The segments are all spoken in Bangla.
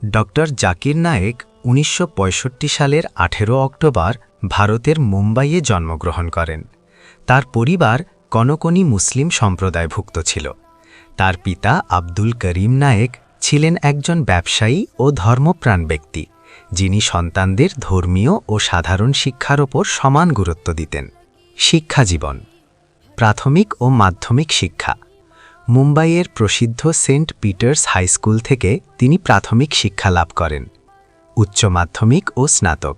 ডক্টর জাকির নায়েক ১৯৬৫ সালের ১৮ অক্টোবর ভারতের মুম্বাইয়ে জন্মগ্রহণ করেন। তার পরিবার কনকনি মুসলিম সম্প্রদায়ভুক্ত ছিল। তার পিতা আব্দুল করিম নায়েক ছিলেন একজন ব্যবসায়ী ও ধর্মপ্রাণ ব্যক্তি, যিনি সন্তানদের ধর্মীয় ও সাধারণ শিক্ষার ওপর সমান গুরুত্ব দিতেন। শিক্ষাজীবন: প্রাথমিক ও মাধ্যমিক শিক্ষা। মুম্বাইয়ের প্রসিদ্ধ সেন্ট পিটার্স হাই স্কুল থেকে তিনি প্রাথমিক শিক্ষা লাভ করেন। উচ্চ মাধ্যমিক ও স্নাতক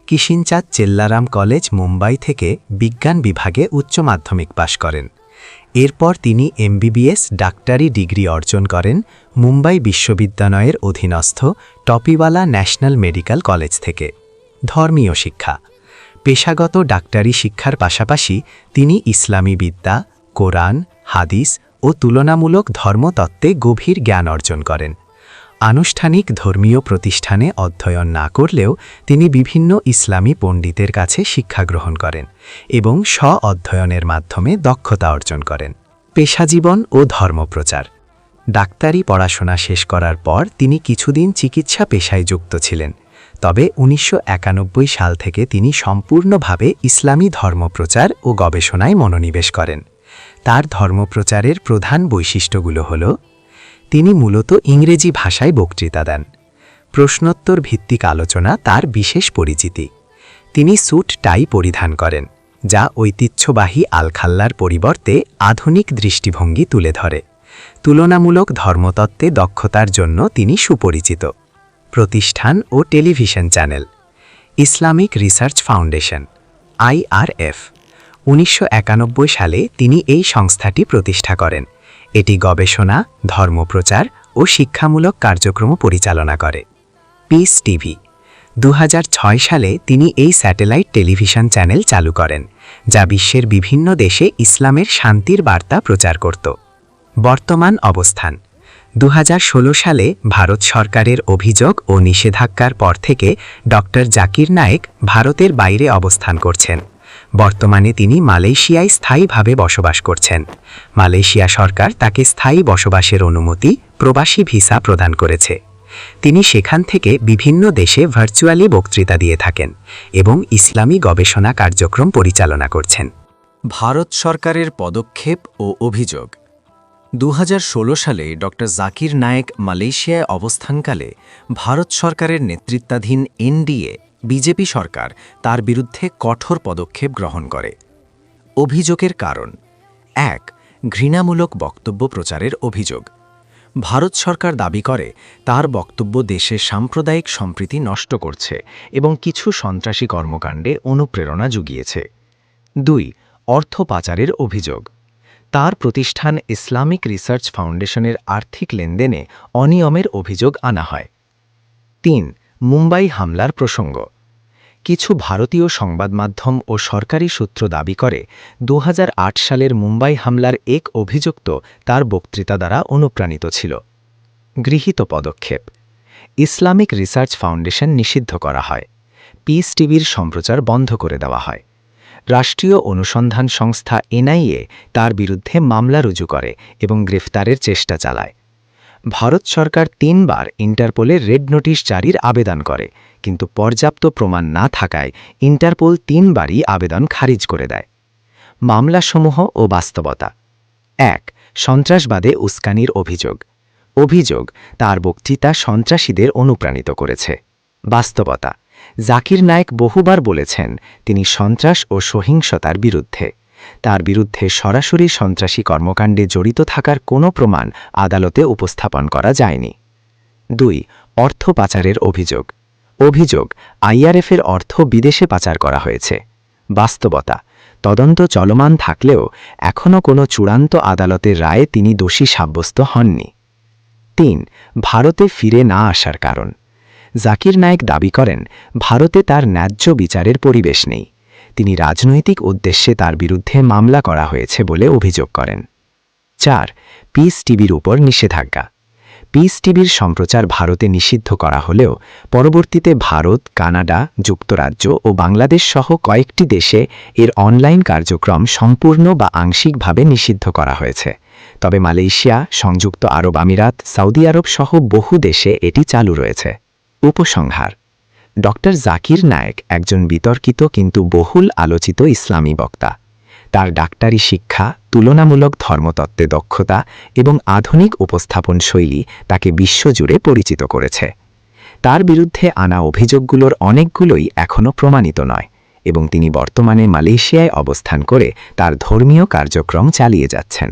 কিষিনচাঁদ চেল্লারাম কলেজ, মুম্বাই থেকে বিজ্ঞান বিভাগে উচ্চ মাধ্যমিক পাশ করেন। এরপর তিনি এমবিবিএস ডাক্তারি ডিগ্রি অর্জন করেন মুম্বাই বিশ্ববিদ্যালয়ের অধীনস্থ টপিওয়ালা ন্যাশনাল মেডিকেল কলেজ থেকে। ধর্মীয় শিক্ষা: পেশাগত ডাক্তারি শিক্ষার পাশাপাশি তিনি ইসলামী বিদ্যা, কোরআন, হাদিস ও তুলনামূলক ধর্মতত্ত্বে গভীর জ্ঞান অর্জন করেন। আনুষ্ঠানিক ধর্মীয় প্রতিষ্ঠানে অধ্যয়ন না করলেও তিনি বিভিন্ন ইসলামী পণ্ডিতের কাছে শিক্ষা গ্রহণ করেন এবং স্ব-অধ্যয়নের মাধ্যমে দক্ষতা অর্জন করেন। পেশাজীবন ও ধর্মপ্রচার: ডাক্তারি পড়াশোনা শেষ করার পর তিনি কিছুদিন চিকিৎসা পেশায় যুক্ত ছিলেন। তবে ১৯৯১ সাল থেকে তিনি সম্পূর্ণভাবে ইসলামী ধর্মপ্রচার ও গবেষণায় মনোনিবেশ করেন। তার ধর্মপ্রচারের প্রধান বৈশিষ্ট্যগুলো হল: তিনি মূলত ইংরেজি ভাষায় বক্তৃতা দেন। প্রশ্নোত্তর ভিত্তিক আলোচনা তার বিশেষ পরিচিতি। তিনি স্যুট টাই পরিধান করেন, যা ঐতিহ্যবাহী আলখাল্লার পরিবর্তে আধুনিক দৃষ্টিভঙ্গি তুলে ধরে। তুলনামূলক ধর্মতত্ত্বে দক্ষতার জন্য তিনি সুপরিচিত। প্রতিষ্ঠান ও television channel: Islamic research foundation IRF। ১৯৯১ সালে তিনি এই সংস্থাটি প্রতিষ্ঠা করেন। এটি গবেষণা, ধর্মপ্রচার ও শিক্ষামূলক কার্যক্রম পরিচালনা করে। পিস টিভি: ২০০৬ সালে তিনি এই স্যাটেলাইট টেলিভিশন চ্যানেল চালু করেন, যা বিশ্বের বিভিন্ন দেশে ইসলামের শান্তির বার্তা প্রচার করত। বর্তমান অবস্থান: ২০১৬ সালে ভারত সরকারের অভিযোগ ও নিষেধাজ্ঞার পর থেকে ডক্টর জাকির নায়েক ভারতের বাইরে অবস্থান করছেন। বর্তমানে তিনি মালয়েশিয়ায় স্থায়ীভাবে বসবাস করছেন। মালয়েশিয়া সরকার তাকে স্থায়ী বসবাসের অনুমতি, প্রবাসী ভিসা প্রদান করেছে। তিনি সেখান থেকে বিভিন্ন দেশে ভার্চুয়ালি বক্তৃতা দিয়ে থাকেন এবং ইসলামী গবেষণা কার্যক্রম পরিচালনা করছেন। ভারত সরকারের পদক্ষেপ ও অভিযোগ: ২০১৬ সালে ডক্টর জাকির নায়েক মালয়েশিয়ায় অবস্থানকালে ভারত সরকারের নেতৃত্বাধীন NDA বিজেপি সরকার তার বিরুদ্ধে কঠোর পদক্ষেপ গ্রহণ করে। অভিযোগের কারণ: ১. ঘৃণামূলক বক্তব্য প্রচারের অভিযোগ। ভারত সরকার দাবি করে তার বক্তব্য দেশে সাম্প্রদায়িক সম্প্রীতি নষ্ট করছে এবং কিছু সন্ত্রাসী কর্মকাণ্ডে অনুপ্রেরণা জুগিয়েছে। ২. অর্থ পাচারের অভিযোগ। তার প্রতিষ্ঠান ইসলামিক রিসার্চ ফাউন্ডেশনের আর্থিক লেনদেনে অনিয়মের অভিযোগ আনা হয়। ৩. মুম্বাই হামলার প্রসঙ্গ। কিছু ভারতীয় সংবাদ মাধ্যম ও সরকারি সূত্র দাবি করে ২০০৮ সালের মুম্বাই হামলার এক অভিযুক্ত তার বক্তৃতা দ্বারা অনুপ্রাণিত ছিল। গৃহীত পদক্ষেপ: ইসলামিক রিসার্চ ফাউন্ডেশন নিষিদ্ধ করা হয়। পিস টিভির সম্প্রচার বন্ধ করে দেওয়া হয়। রাষ্ট্রীয় অনুসন্ধান সংস্থা NIA তার বিরুদ্ধে মামলা রুজু করে এবং গ্রেফতারের চেষ্টা চালায়। ভারত সরকার ৩ বার ইন্টারপোলে রেড নোটিশ জারির আবেদন করে, কিন্তু পর্যাপ্ত প্রমাণ না থাকায় ইন্টারপোল ৩ বারই আবেদন খারিজ করে দেয়। মামলাসমূহ ও বাস্তবতা: ১. সন্ত্রাসবাদে উস্কানির অভিযোগ। অভিযোগ: তার বক্তৃতা সন্ত্রাসীদের অনুপ্রাণিত করেছে। বাস্তবতা: জাকির নায়েক বহুবার বলেছেন তিনি সন্ত্রাস ও সহিংসতার বিরুদ্ধে। তার বিরুদ্ধে সরাসরি সন্ত্রাসী কর্মকাণ্ডে জড়িত থাকার কোনো প্রমাণ আদালতে উপস্থাপন করা যায়নি। ২. অর্থ পাচারের অভিযোগ। অভিযোগ: IRF-এর অর্থ বিদেশে পাচার করা হয়েছে। বাস্তবতা: তদন্ত চলমান থাকলেও এখনও কোনো চূড়ান্ত আদালতের রায়ে তিনি দোষী সাব্যস্ত হননি। ৩. ভারতে ফিরে না আসার কারণ। জাকির নায়েক দাবি করেন ভারতে তার ন্যায্য বিচারের পরিবেশ নেই। তিনি রাজনৈতিক উদ্দেশ্যে তার বিরুদ্ধে মামলা করা হয়েছে বলে অভিযোগ করেন। ৪. পিস টিভির উপর নিষেধাজ্ঞা। পিস টিভির সম্প্রচার ভারতে নিষিদ্ধ করা হলেও পরবর্তীতে ভারত, কানাডা, যুক্তরাজ্য ও বাংলাদেশ সহ কয়েকটি দেশে এর অনলাইন কার্যক্রম সম্পূর্ণ বা আংশিকভাবে নিষিদ্ধ করা হয়েছে। তবে মালয়েশিয়া, সংযুক্ত আরব আমিরাত, সৌদি আরব সহ বহু দেশে এটি চালু রয়েছে। উপসংহার: ডক্টর জাকির নায়েক একজন বিতর্কিত কিন্তু বহুল আলোচিত ইসলামী বক্তা। তার ডাক্তারি শিক্ষা, তুলনামূলক ধর্মতত্ত্বে দক্ষতা এবং আধুনিক উপস্থাপন শৈলী তাকে বিশ্বজুড়ে পরিচিত করেছে। তার বিরুদ্ধে আনা অভিযোগগুলোর অনেকগুলোই এখনও প্রমাণিত নয় এবং তিনি বর্তমানে মালয়েশিয়ায় অবস্থান করে তার ধর্মীয় কার্যক্রম চালিয়ে যাচ্ছেন।